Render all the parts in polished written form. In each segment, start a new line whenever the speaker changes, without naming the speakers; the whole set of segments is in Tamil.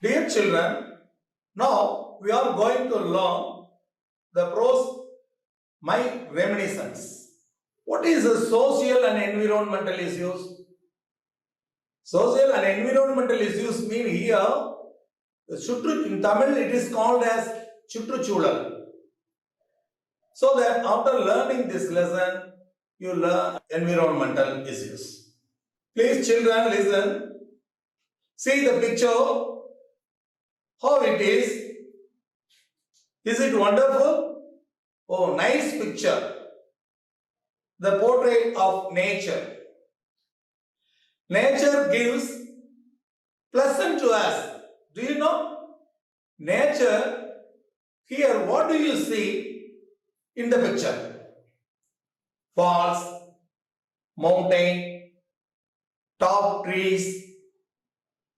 Dear children, now we are going to learn the prose My Reminiscence. What is the social and environmental issues? Social and environmental issues mean here, in Tamil it is called as Chutruchulal. So that after learning this lesson, you learn environmental issues. Please children listen. See the picture. How it is? Is it wonderful? Oh, nice picture. The portrait of nature. Nature gives pleasant to us. Do you know? Nature, here what do you see in the picture? Falls, mountain, top trees,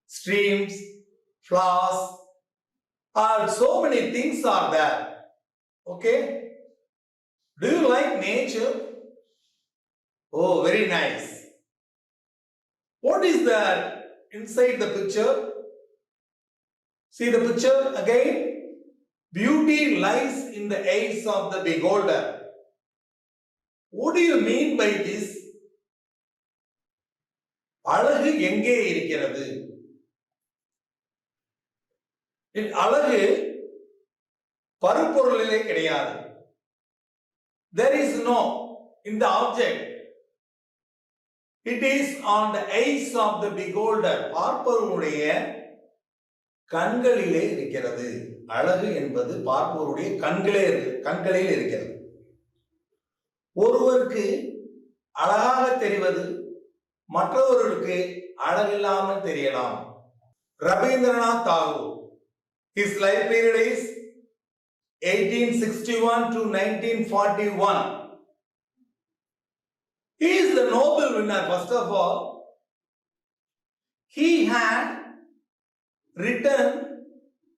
streams, flowers, so many things are there. Okay? Do you like nature? Oh, very nice. What is there inside the picture? See the picture again? Beauty lies in the eyes of the beholder. What do you mean by this? அழகு எங்கே இருக்கிறது? அழகு பருப்பொருளிலே கிடையாது. There is no in the object. It is on the eyes of the beholder. பார்ப்பவருடைய கண்களிலே இருக்கிறது. அழகு என்பது பார்ப்பவருடைய கண்களில் இருக்கிறது. ஒருவருக்கு அழகாக தெரிவது மற்றவர்களுக்கு அழகில்லாமல் தெரியலாம். Rabindranath Tagore. His life period is 1861 to 1941. He is the Nobel winner, first of all. He had written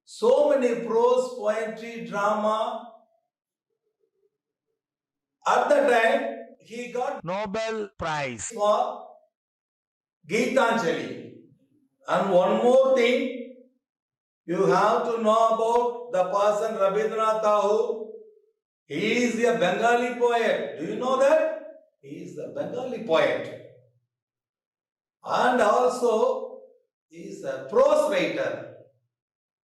so many prose, poetry, drama. At the time, he got
Nobel Prize
for Geetanjali. And one more thing, you have to know about the person Rabindranath Tagore. He is a Bengali poet. Do you know that? He is a Bengali poet. And also, he is a prose writer.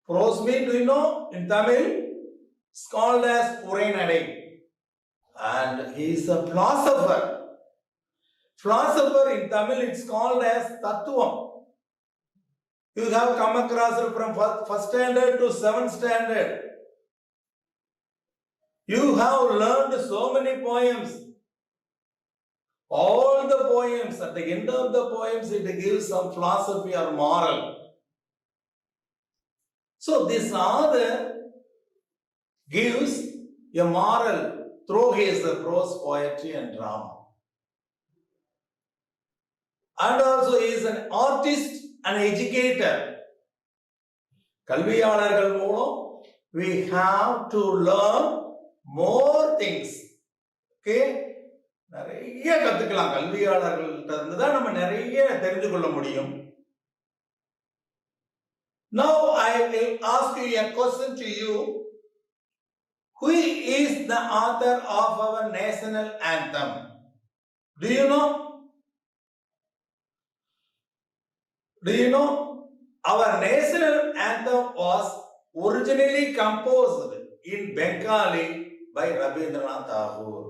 Prose means, do you know? In Tamil, it's called as Urainadai. And he is a philosopher. Philosopher in Tamil, it's called as Tattvam. You have come across it from first standard to 7th standard. You have learned so many poems. All the poems, at the end of the poems, it gives some philosophy or moral. So this author gives a moral through his prose, poetry and drama. And also he is an artist, an educator. கல்வியாளர்கள் மூலம் we have to learn more things. Okay? நிறைய கத்துக்கலாம். கல்வியாளர்கள்ட்ட இருந்து தான் நம்ம நிறைய தெரிந்து கொள்ள முடியும். Now I will ask you a question to you. Who is the author of our national anthem? Do you know? Do you know? Our national anthem was originally composed in Bengali by Rabindranath Tagore.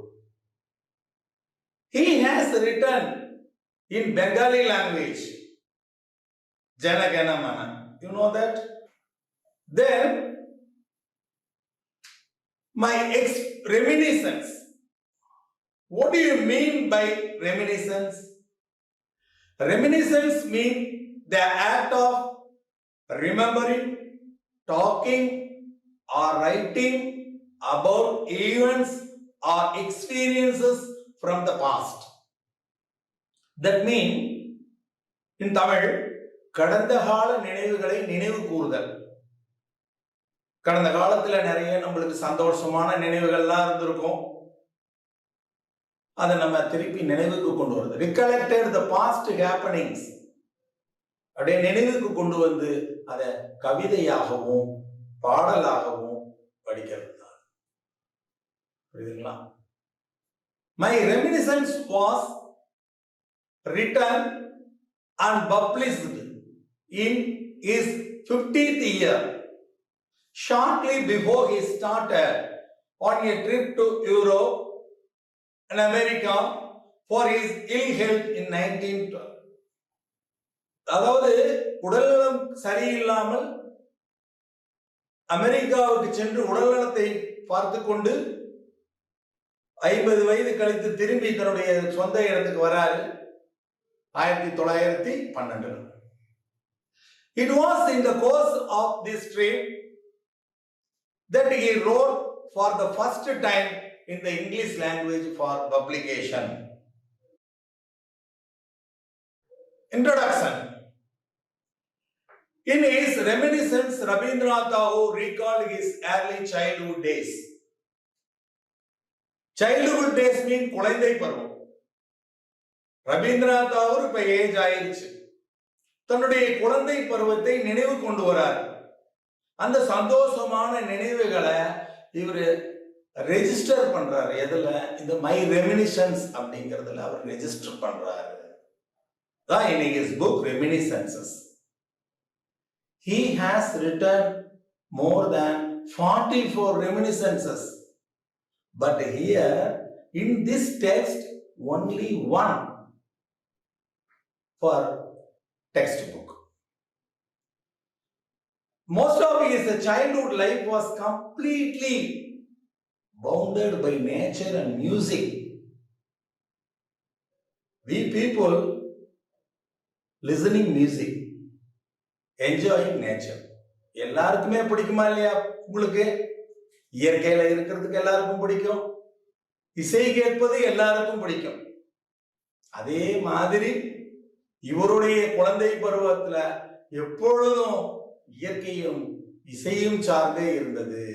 He has written in Bengali language, Jana Gana Mana. You know that? Then, my reminiscence. What do you mean by reminiscence? Reminiscence means the act of remembering, talking or writing about events or experiences from the past. That means, in Tamil, கடந்த கால நினைவுகளை நினைவு கூறுதல். கடந்த காலத்துல நிறைய நம்மளுக்கு சந்தோஷமான நினைவுகள்லாம் இருந்திருக்கும். அதை நம்ம திருப்பி நினைவுக்கு கொண்டு வருது. Recollected the past happenings. அப்படியே நினைவுக்கு கொண்டு வந்து அதை கவிதையாகவும் பாடலாகவும் படிக்கிறது தான். புரியுதுங்களா? My reminiscence was written and published in his 50th year, shortly before he started on a trip to Europe and America for his ill health in 1912. அதாவது உடல்நலம் சரியில்லாமல் அமெரிக்காவுக்கு சென்று உடல்நலத்தை பார்த்து கொண்டு 50 வயது கழித்து திரும்பி தன்னுடைய சொந்த இடத்துக்கு வராரு 1912. It was in the course of this trip that he wrote for the first time in the English language for publication. Introduction. In his reminiscence, Rabindranath Tagore recalled his early childhood days. Childhood days mean குழந்தை பருவம். ரவீந்திரநாத் தாகூர் இப்ப ஏஜ் ஆயிருச்சு. தன்னுடைய குழந்தை பருவத்தை நினைவு கொண்டு வரார். அந்த சந்தோஷமான நினைவுகளை இவர் ரெஜிஸ்டர் பண்றாரு. எதுல? இந்த மை ரெமினிஷன்ஸ் அப்படிங்கிறதுல அவர் ரெஜிஸ்டர் பண்றாரு. தான் in his book Reminiscences. He has written more than 44 reminiscences. But here in this text only one for textbook. Most of his childhood life was completely bounded by nature and music. We people listening music, enjoying nature. எல்லாருக்குமே பிடிக்குமா இல்லையா? உங்களுக்கு இயற்கையில இருக்கிறதுக்கு எல்லாருக்கும் பிடிக்கும், இசை கேட்பது எல்லாருக்கும் பிடிக்கும். அதே மாதிரி இவருடைய குழந்தை பருவத்துல எப்பொழுதும் இயற்கையும் இசையும் சார்ந்தே இருந்தது.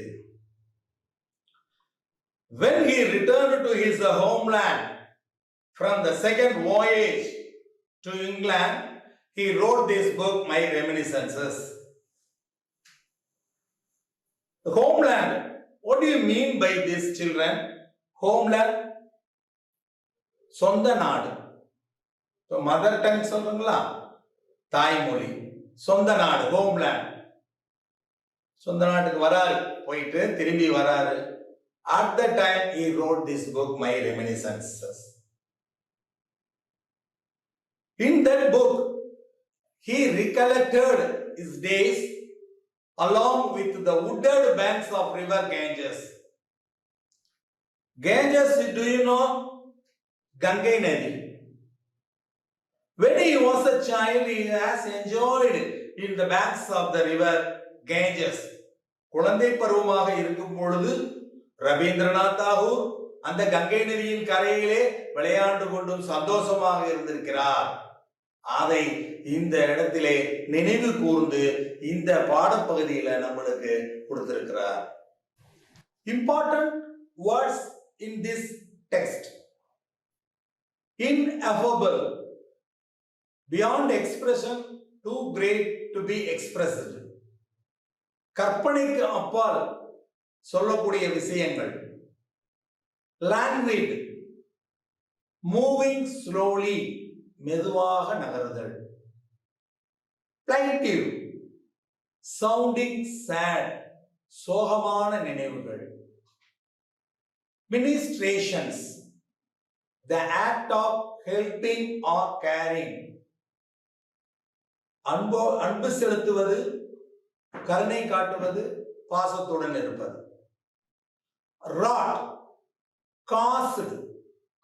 When he returned to his homeland from the second voyage to England, he wrote this book, My Reminiscences. The homeland. What do you mean by this, children? Homeland. சொந்த நாடு. மதர் டங் சொல்றீங்களா? தாய்மொழி. சொந்த நாடு, ஹோம்லேண்ட். சொந்த நாட்டுக்கு வராரு, போயிட்டு திரும்பி வராரு. At that time he wrote this book, My Reminiscences. In that book he recollected his days along with the wooded banks of river Ganges. Ganges, do you know? Gangai Nadi. When he was a child, he has enjoyed in the banks of the river Ganges. குழந்தை பருவமாக இருக்கும் பொழுது ரவீந்திரநாத் தாகூர் அந்த கங்கை நதியின் கரையிலே விளையாண்டு கொண்டும் சந்தோஷமாக இருந்திருக்கிறார். அதை இந்த இடத்திலே நினைவு கூர்ந்து இந்த பாடப்பகுதியில நம்மளுக்கு கொடுத்திருக்கிறார். Important words in this text. Ineffable, beyond expression, too great to be expressed. கற்பனைக்கு அப்பால் சொல்லக்கூடிய விஷயங்கள். Languid, moving slowly, மெதுவாக நகருதல். Plaintive, sounding sad, சோகமான நினைவுகள். Ministrations, the act of helping or caring. அன்பு செலுத்துவது, கருணை காட்டுவது, பாசத்துடன் இருப்பது. Wrought, caused,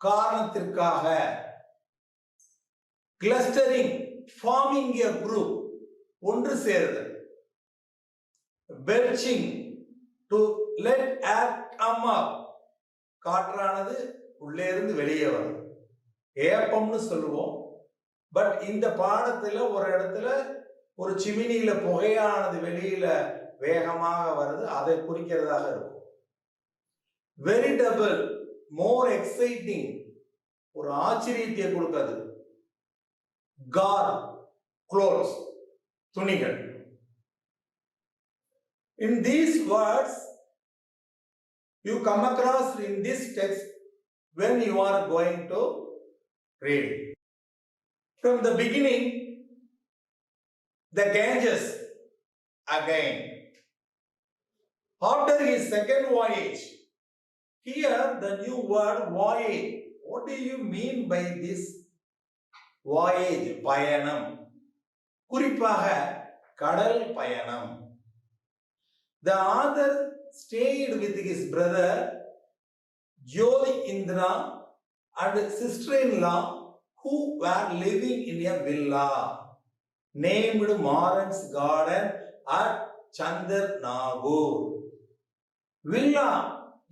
காரணத்திற்காக. Clustering, forming a group, ஒன்று சேருதல். Belching, to let air come up, காற்றானது உள்ளே இருந்து வெளியே வரும். ஏப்பம்னு சொல்லுவோம். பட் இந்த பாடத்துல ஒரு இடத்துல ஒரு சிமினியில புகையானது வெளியில வேகமாக வருது, அதை குறிக்கிறதாக இருக்கும். வெரிடபிள், மோர் எக்ஸைட்டிங், ஒரு ஆச்சரியத்தை கொடுக்கிறது. கார், க்ளோத்ஸ், துணிகள். In these words you come across in this text when you are going to read. From the beginning, the Ganges again. After his second voyage, here the new word voyage. What do you mean by this voyage? பயணம், குறிப்பாக கடல் பயணம். The author stayed with his brother Jyoti Indra and sister-in-law who were living in a villa named Maran's Garden at Chandarnagur. Villa,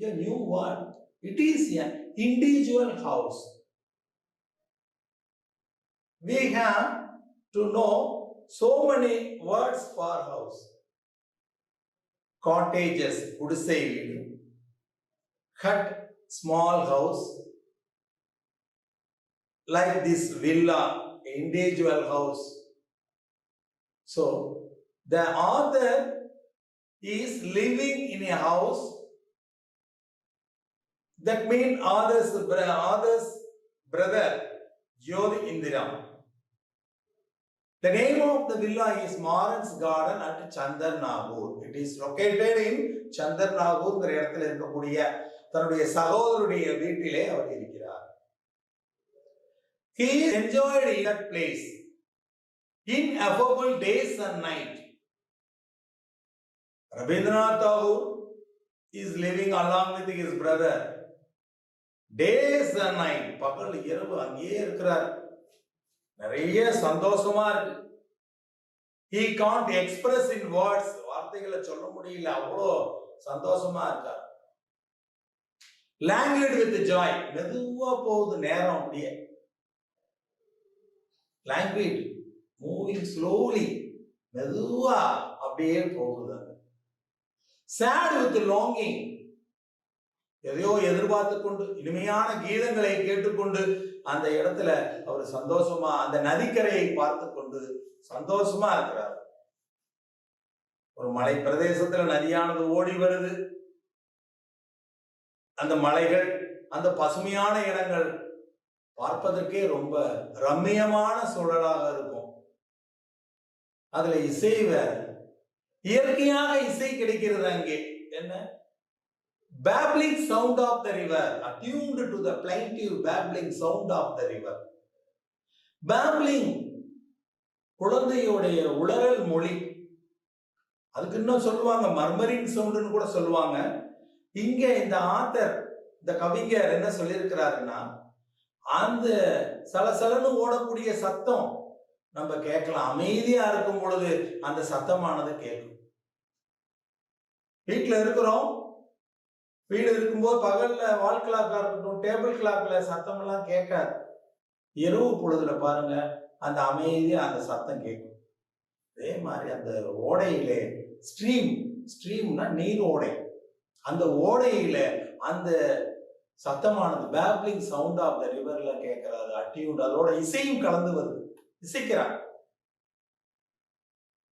a new word. It is an individual house. We have to know so many words for house. Cottages, குடிசை வீடு. Hut, small house. Like this villa, individual house. So, the author is living in a house. That means author's brother, Jyoti Indra. The name of the villa is Maran's Garden at Chandarnagur. It is located in Chandarnagur. இடத்தில் இருக்கக்கூடிய தன்னுடைய சகோதரருடைய வீட்டிலே அவர் இருக்கிறார். He enjoyed in that place ineffable days and night. Rabindranath Tagore is living along with his brother. Days and night, பகல் இரவு அங்கேயே இருக்கிறார். நிறைய சந்தோஷமா இருக்கு. He can't express in words. வார்த்தைகளை சொல்ல முடியல, அவ்வளோ சந்தோஷமா இருக்கார். Languid with joy. மெதுவா போகுது நேரம் அப்படியே. Languid, moving slowly. மெதுவா அப்படியே போகுது. Sad with longing. எதையோ எதிர்பார்த்து கொண்டு இனிமையான கீதங்களை கேட்டுக்கொண்டு அந்த இடத்துல அவர் சந்தோஷமா அந்த நதிக்கரையை பார்த்து கொண்டு சந்தோஷமா இருக்கிறார். ஒரு மலை பிரதேசத்துல நதியானது ஓடி வருது. அந்த மலைகள், அந்த பசுமையான இடங்கள் பார்ப்பதற்கே ரொம்ப ரம்மியமான சூழலாக இருக்கும். அதுல இசை வேற, இயற்கையாக இசை கிடைக்கிறது அங்கே. என்ன? Babbling sound of the river, attuned to the plaintive babbling sound of the river. Babbling, குழந்தையுடைய உளறல் மொழி. அதுக்கு இன்னும் சொல்லுவாங்க மர்மரிங் சவுண்டுன்னு கூட சொல்லுவாங்க. இங்க இந்த ஆத்தர், இந்த கவிஞர் என்ன சொல்லியிருக்கிறாருன்னா, அந்த சலசலன்னு ஓடக்கூடிய சத்தம் நம்ம கேட்கலாம். அமைதியா இருக்கும் பொழுது அந்த சத்தமானது கேட்கும். வீட்டுல இருக்கிறோம், வீடு இருக்கும்போது பகல்ல வால் கிளாக்கா இருக்கட்டும், டேபிள் கிளாக்ல சத்தம் எல்லாம் கேட்காது. இரவு பொழுதுல பாருங்க அந்த அமைதியா அந்த சத்தம் கேட்கும். அதே மாதிரி அந்த ஓடையிலே ஸ்ட்ரீம்னா நீர் ஓடை, அந்த ஓடையில அந்த சத்தமானது பேப்ளிங் சவுண்ட் ஆஃப் த ரிவர்ல கேட்கிறாரு. அட்டியூண்ட், அதோட இசையும் கலந்து வருது, இசைக்கிறார்.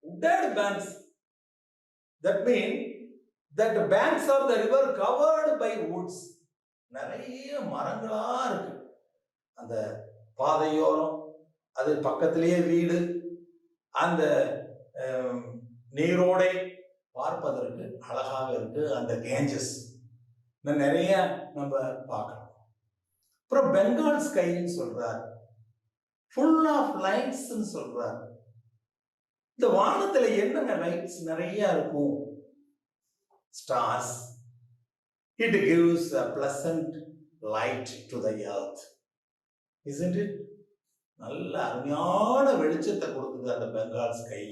Wooded banks, that means that the banks of the river covered by woods. நிறைய மரங்களா இருக்கு அந்த பாதையோரம், அது பக்கத்திலேயே வீடு, அந்த நீரோடை பார்ப்பதற்கு அழகாக இருக்கு. அந்த கேஞ்சஸ் நிறைய நம்ம பார்க்கலாம். அப்புறம் பெங்கால் ஸ்கைன்னு சொல்றார், ஃபுல் ஆஃப் லைட்ஸ் சொல்றார். இந்த வானத்துல என்னங்க லைட்ஸ் நிறைய இருக்கும்? Stars. It gives a pleasant light to the earth, isn't it? நல்ல அருமையான வெளிச்சத்தை கொடுக்குது அந்த பெங்கால் ஸ்கை.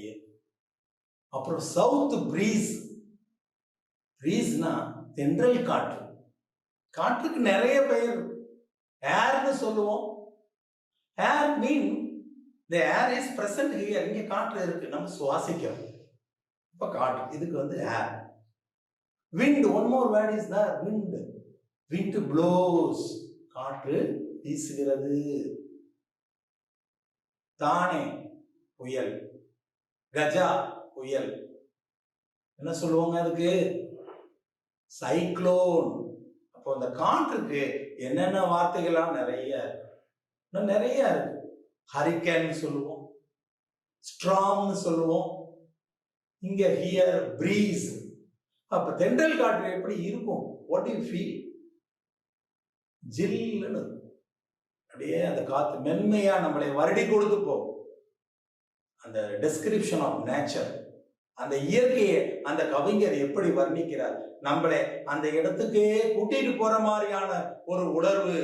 அப்புறம் சவுத் பிரீஸ்னா தென்றல் காற்று. காற்றுக்கு நிறைய பெயர். ஏர்னு சொல்லுவோம். ஏர் மீன் the air is present here. இங்க காற்று இருக்கு, நம்ம சுவாசிக்கிறோம். இப்ப காற்று, இதுக்கு வந்து ஏர். Wind, one more word is there, wind. Wind blows, காற்று வீசுகிறது. தானே புயல். கஜா புயல், என்ன சொல்லுவாங்க அதுக்கு? சைக்ளோன். அப்போ அந்த காற்றுக்கு என்னென்ன வார்த்தைகள்லாம் நிறைய இருக்கு. ஹரிக்கேன் சொல்லுவோம், ஸ்ட்ராங்னு சொல்லுவோம், இங்க ஹியர் பிரீஸ். அப்ப தென்றல் காற்று எப்படி இருக்கும்? What you feel? ஜில்லுன்னு அப்படியே அந்த காத்து மென்மையா நம்மளை வருடி கொடுத்து போகும். அந்த டெஸ்கிரிப்ஷன் ஆஃப் நேச்சர், அந்த இயற்கையை அந்த கவிஞர் எப்படி வர்ணிக்கிறார், நம்மளை அந்த இடத்துக்கே கூட்டிட்டு போற மாதிரியான ஒரு உணர்வு.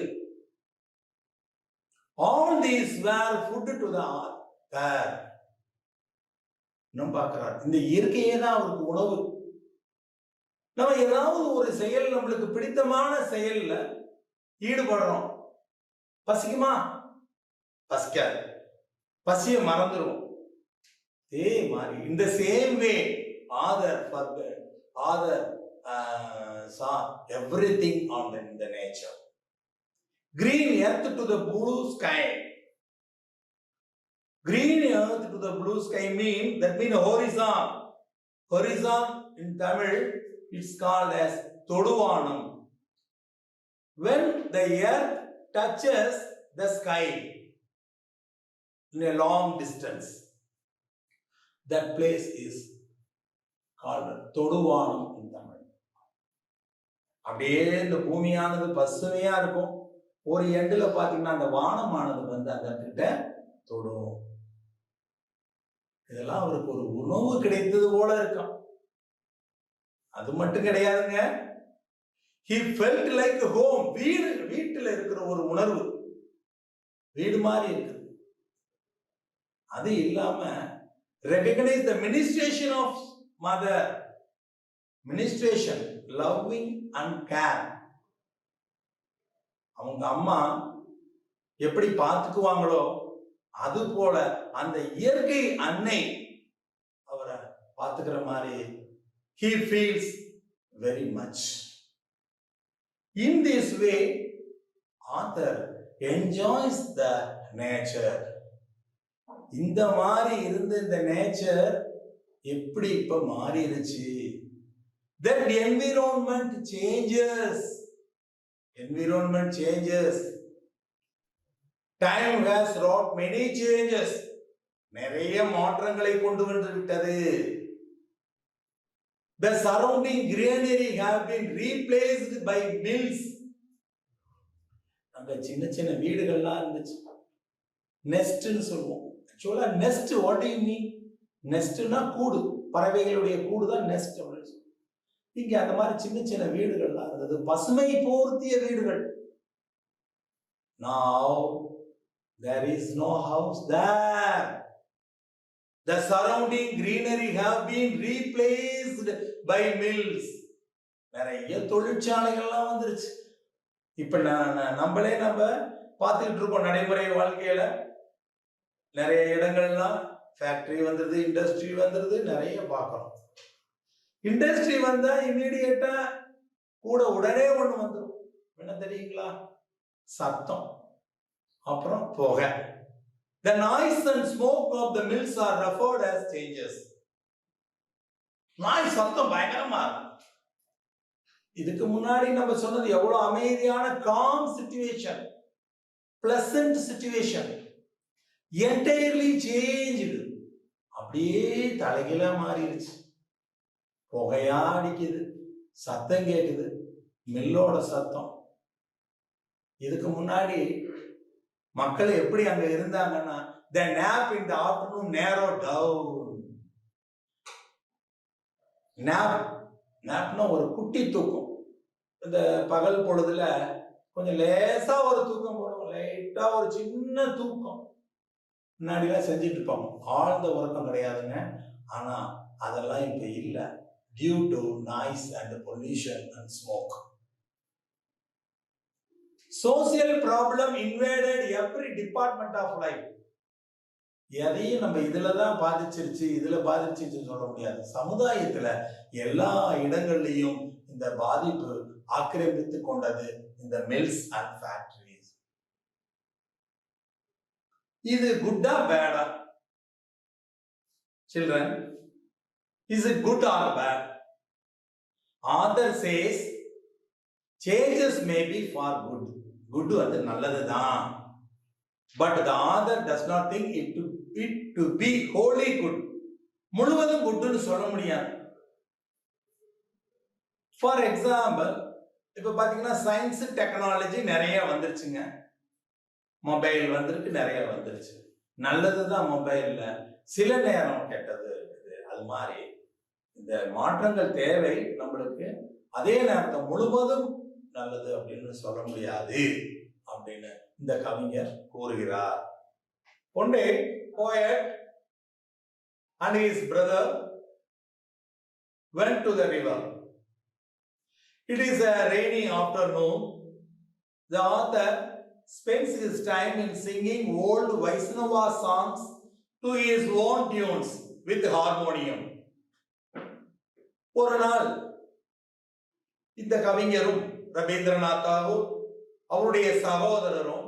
All these were food to the earth. இன்னும் பார்க்கிறார், இந்த இயற்கையே தான் அவருக்கு உணவு. நம்ம ஏதாவது ஒரு செயல், நம்மளுக்கு பிடித்தமான செயல்ல ஈடுபடுறோம், பசிக்குமா? பசிக்காது, பசிய மறந்துடும். இதே மாதிரி இந்த same way author forget, author saw everything on the nature. Green earth to the blue sky. Green earth to the blue sky that means horizon. Horizon in Tamil it's called as Toduvanam. When the earth touches the sky in a long distance, that place is called Toduvanam in Tamil. அப்படியே இந்த பூமியானது பசுமையா இருக்கும். ஒரு எண்டுல பாத்தீங்கன்னா அந்த வானமானது வந்து அந்த கிட்ட தொடும். இதெல்லாம் அவருக்கு ஒரு உணவு கிடைத்தது போல இருக்கும். அது மட்டும் கிடையாதுங்க, he felt like home. வீட்டுல இருக்கிற ஒரு உணர்வு, வீடு மாதிரி இருக்குது. அது இல்லாம recognize the ministration of mother, ministration, loving and care. அவங்க அம்மா எப்படி பார்த்துக்குவாங்களோ அது போல அந்த இயற்கை அன்னை அவரை பார்த்துக்கிற மாதிரி he feels very much. In this way author enjoys the nature. இந்த மாதிரி இருந்த இந்த நேச்சர் எப்படி இப்ப மாறிடுச்சு? That environment changes. Environment changes. Time has wrought many changes. நிறைய மாற்றங்களை கொண்டு வந்து விட்டது. The surrounding greenery have been replaced by mills. அங்க சின்ன சின்ன வீடுகள்லாம் இருந்துச்சு, நெஸ்ட்னு சொல்லுவோம். ஆக்சுவலா nest, what do you mean? நெஸ்ட்னா கூடு, பறவைகளுடைய கூடு தான் நெஸ்ட். இங்க அந்த மாதிரி சின்ன சின்ன வீடுகள்லாம் இருந்தது, பசுமை போர்த்திய வீடுகள். Now there is no house there. The surrounding greenery have been replaced by mills. நிறைய தொழிற்சாலைகள்லாம் வந்துருச்சு. இப்ப நம்மளே பார்த்துக்கிட்டு இருக்கோம் நடைமுறை வாழ்க்கையில. நிறைய இடங்கள்லாம் ஃபேக்டரி வந்துருது, இண்டஸ்ட்ரி வந்துருது, நிறைய பார்க்கறோம். இண்டஸ்ட்ரி வந்தா இமீடியட்டா கூட உடனே ஒண்ணு வந்துடும். என்ன தெரியுங்களா? சத்தம், அப்புறம் புகை. The noise and smoke of the mills are referred as changes. நாய் சத்தம் பயங்கரமா இருக்கும். இதுக்கு முன்னாடி நம்ம சொன்னது எவ்வளவு அமைதியான calm situation, pleasant situation, entirely changed. அப்படியே தலைகீழா மாறிடுச்சு. புகையா அடிக்குது, சத்தம் கேக்குது, மில்லோட சத்தம். இதுக்கு முன்னாடி மக்கள் எப்படி அங்க இருந்தாங்கன்னா, the nap in the afternoon narrow down. நாப்னா ஒரு குட்டி தூக்கம். இந்த பகல் பொழுதுல கொஞ்சம் லேசா ஒரு தூக்கம் போடுவோம், லைட்டா ஒரு சின்ன தூக்கம் முன்னாடிலாம் செஞ்சுட்டு இருப்பாங்க. ஆழ்ந்த உறக்கம் கிடையாதுங்க. ஆனா அதெல்லாம் இப்ப இல்லை, due to noise and pollution and smoke. Social problem invaded every department of life. எதையும் நம்ம இதுலதான் பாதிச்சிருச்சு, இதுல பாதிச்சிருச்சு சொல்ல முடியாது. சமுதாயத்துல எல்லா இடங்கள்லயும் இந்த பாதிப்பு ஆக்கிரமித்து கொண்டது இந்த மில்ஸ் அண்ட் ஃபேக்டரிஸ். இது குட்டா பேடா? Children, is it good or bad? Author says changes may be for good. Good வந்து நல்லதுதான். But the author does not think it to be wholly good. முழுவதும் குட்னு சொல்ல முடியாது. ஃபார் எக்ஸாம்பிள், இப்போ பார்த்தீங்கன்னா சயின்ஸ் டெக்னாலஜி நிறைய வந்துருச்சுங்க. மொபைல் வந்திருக்கு, நிறைய வந்துருச்சு. நல்லது தான் மொபைலில், சில நேரம் கெட்டது இருக்குது. அது மாதிரி இந்த மாற்றங்கள் தேவை நம்மளுக்கு. அதே நேரத்தை முழுவதும் நல்லது அப்படின்னு சொல்ல முடியாது அப்படின்னு இந்த கவிஞர் கூறுகிறார். One day, poet and his brother went to the river. It is a rainy afternoon. The author spends his time in singing old Vaishnava songs to his own tunes with harmonium. ஒரு நாள் இந்த கவிஞரும் ரவீந்திரநாத் தாகூர் அவருடைய சகோதரரும்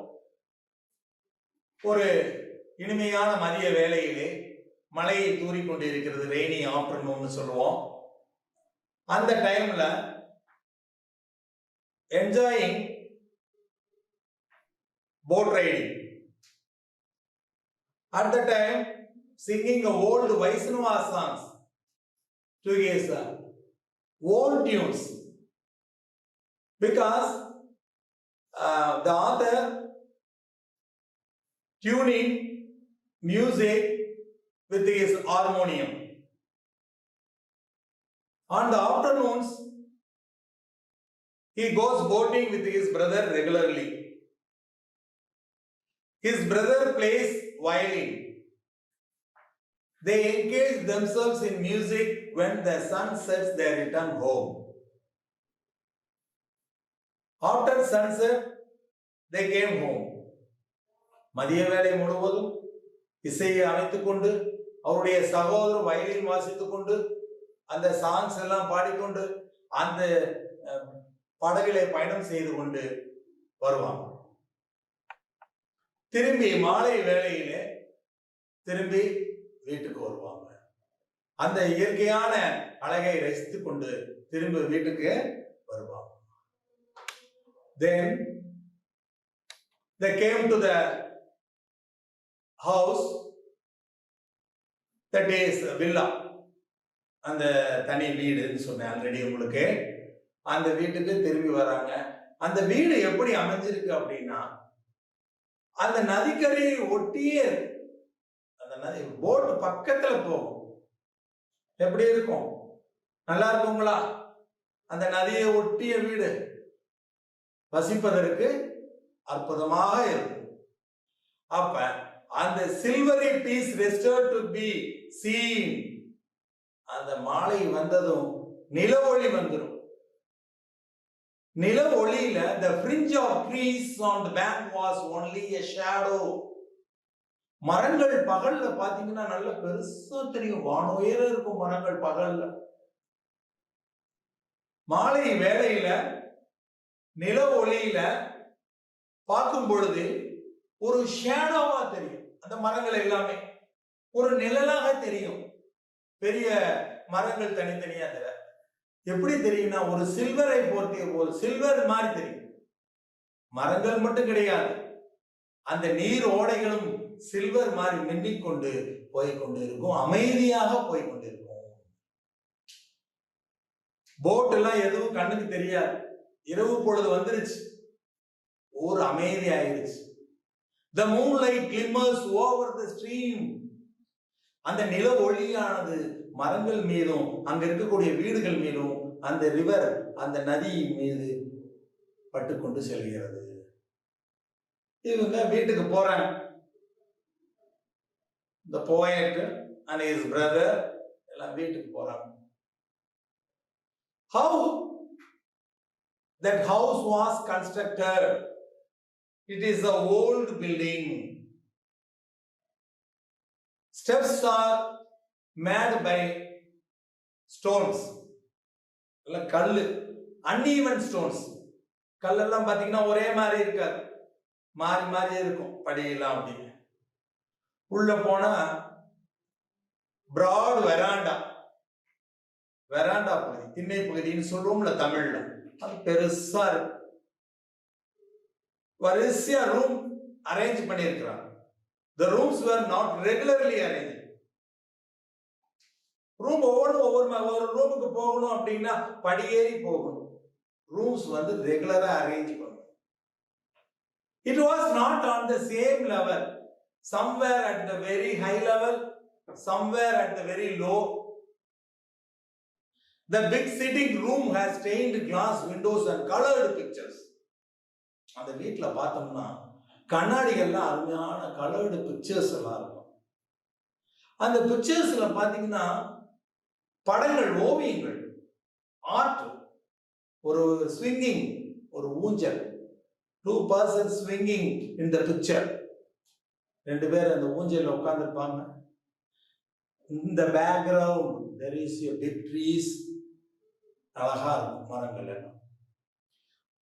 ஒரு இனிமையான மதிய வேளையிலே மழையை தூறிக்கொண்டிருக்கிறது. ரெய்னி ஆஃப்டர்நூன் சொல்லுவோம். அந்த டைம்ல enjoying boat riding. At the time, singing old Vaishnava songs to his own tunes, because the author tuning music with his harmonium. On the afternoons, he goes boating with his brother regularly. His brother plays violin. They engage themselves in music. When the sun sets, they return home. After sunset, they came home. மதிய வேளை முழுவதும் இசையை அமைத்துக் கொண்டு அவருடைய சகோதரர் வயலின் வாசித்துக் கொண்டு அந்த சாங்ஸ் எல்லாம் பாடிக்கொண்டு அந்த படகிலே பயணம் செய்து கொண்டு வருவாங்க. திரும்பி மாலை வேளையிலே திரும்பி வீட்டுக்கு வருவாங்க. அந்த இயற்கையான அழகை ரசித்துக் கொண்டு திரும்பி வீட்டுக்கு வருவாங்க. Then they came to the house, that is villa. அந்த தனி வீடுன்னு சொன்னேன் ஆல்ரெடி உங்களுக்கு. அந்த வீட்டுக்கு திரும்பி வராங்க. அந்த வீடு எப்படி அமைஞ்சிருக்கு அப்படின்னா, அந்த நதிக்கரையை ஒட்டியே அந்த நதி போட் பக்கத்துல போகும். எப்படி இருக்கும்? நல்லா இருக்குங்களா? அந்த நதியை ஒட்டிய வீடு வசிப்பதற்கு அற்புதமாக இருக்கும். அப்ப அந்த silvery peace restored to be seen. அந்த மாலை வந்ததும் நில ஒளி வந்துடும். நில ஒளியில the fringe of trees on the bank was only a shadow. மரங்கள் பகல்ல பாத்தீங்கன்னா நல்ல பெருசா தெரியும், வானம் உயர இருக்கும் மரங்கள் பகல்ல. மாலை வேளையில நில ஒளியில பார்க்கும் பொழுது ஒரு ஷேடோவா தெரியும். அந்த மரங்கள் எல்லாமே ஒரு நிழலாக தெரியும். பெரிய மரங்கள் தனித்தனியா தெரியல. எப்படி தெரியும்னா ஒரு சில்வரை போர்த்திய ஒரு சில்வர் மாதிரி தெரியும். மரங்கள் மட்டும் கிடையாது, அந்த நீர் ஓடைகளும் சில்வர் மாதிரி மின்னிக்கொண்டு போய்கொண்டு இருக்கும். அமைதியாக போய்கொண்டு இருக்கும். போட் எல்லாம் எதுவும் கண்ணுக்கு தெரியாது. இரவு பொழுது வந்துருச்சு, ஊர் அமைதி ஆயிருச்சு. The moonlight glimmers over the stream. அந்த நில ஒளியானது மரங்கள் மீதும் அங்க இருக்கக்கூடிய வீடுகள் மீதும் அந்த ரிவர் அந்த நதி மீது பட்டுக்கொண்டு செல்கிறது. இவங்க வீட்டுக்கு போறாங்க. The poet and his brother எல்லாம் வீட்டுக்கு போறாங்க. How that house was constructed? It is an old building. Steps are made by stones. கல்லு, uneven stones. கல்லெல்லாம் பாத்தீங்கன்னா ஒரே மாதிரி இருக்காது, மாறி மாறி இருக்கும் படியெல்லாம். அப்படி உள்ள போனா broad veranda. வெராண்டா பகுதி, திண்ணை பகுதின்னு சொல்லுவோம்ல தமிழ்ல, அது பெருசா இருக்கு. வரிசையா ரூம் அரேஞ்ச் பண்ணியிருக்கிறாங்க. The rooms were not regularly arranged. Room ஒவ்வொரு ரூமுக்கு போகணும் அப்படின்னா படியேறி போகணும். ரூம்ஸ் வந்து ரெகுலரா அரேஞ்ச் பண்ணணும். It was not on the same level. Somewhere at the very high level, somewhere at the very low. The big sitting room has stained glass windows and colored pictures. அந்த வீட்டுல பார்த்தோம்னா கண்ணாடிகள்லாம் அருமையான கலர்டு பிக்சர்ஸ் எல்லாம் இருக்கும். அந்த பிக்சர்ஸ்ல பாத்தீங்கன்னா படங்கள், ஓவியங்கள், ஆர்ட், ஒரு ஸ்விங்கிங், ஒரு ஊஞ்சல், 2 persons swinging in the picture. 2 பேர் அந்த ஊஞ்சல்ல உட்கார்ந்திருப்பாங்க. In the background there is a big trees. அழகா இருக்கும் மரங்கள் எல்லாம்.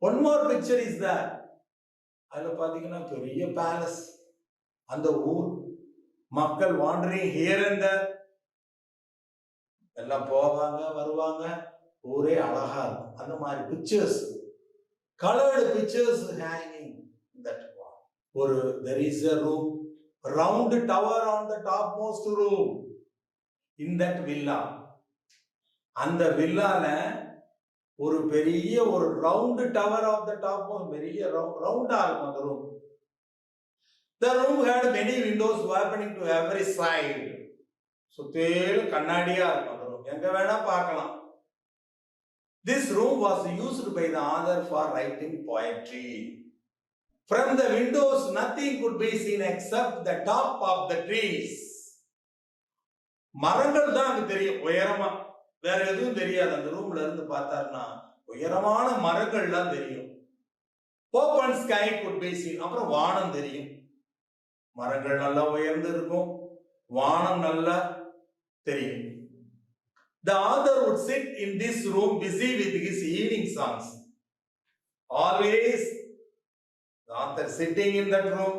One more picture is that. அதுல பாத்தீங்கன்னா பெரிய பேலஸ், அந்த ஊர் மக்கள் வாண்டரிங் ஹியர் அண்ட் தேர், எல்லாம் போவாங்க வருவாங்க, ஊரே அழகா இருக்கும். அந்த மாதிரி pictures, colored pictures hanging in that wall. ஒரு there is a room, round tower on the topmost room in that villa. அந்த வில்லால ஒரு பெரிய ஒரு round tower of the top, பெரிய ரவுண்டா இருக்கும் அந்த room. The room had many windows opening to every side. சுத்தேல கண்ணாடியா இருக்கும் அந்த ரூம், எங்க வேணா பார்க்கலாம். This room was used by the author for writing poetry. From the windows nothing could be seen except the top of the trees. மரங்கள் தான் அங்க தெரியும் உயரமா, வேற எதுவும் தெரியாது. அந்த ரூம்ல இருந்து பார்த்தாருன்னா உயரமான மரங்கள்லாம் தெரியும். Open sky could be seen. அப்புறம் வானம் தெரியும். மரங்கள் நல்லா உயர்ந்து இருக்கும், வானம் நல்லா தெரியும். The author would sit in this room busy with his evening songs. Always the author sitting in that room,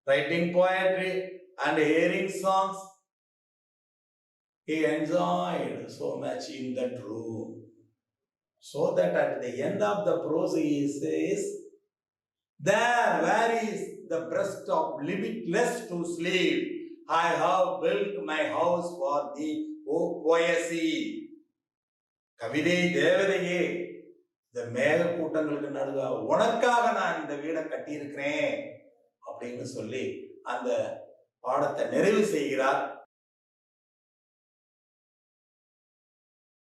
writing poetry and hearing songs. He enjoyed so much in that room, so that at the end of the prose he says, there where is the breast of limitless to sleep, I have built my house for thee, O poesy. கவிதை தேவதையே, இந்த மேக கூட்டங்களுக்கு நடுவே உனக்காக நான் இந்த வீடை கட்டியிருக்கிறேன் அப்படின்னு சொல்லி அந்த பாடத்தை நிறைவு செய்கிறார்.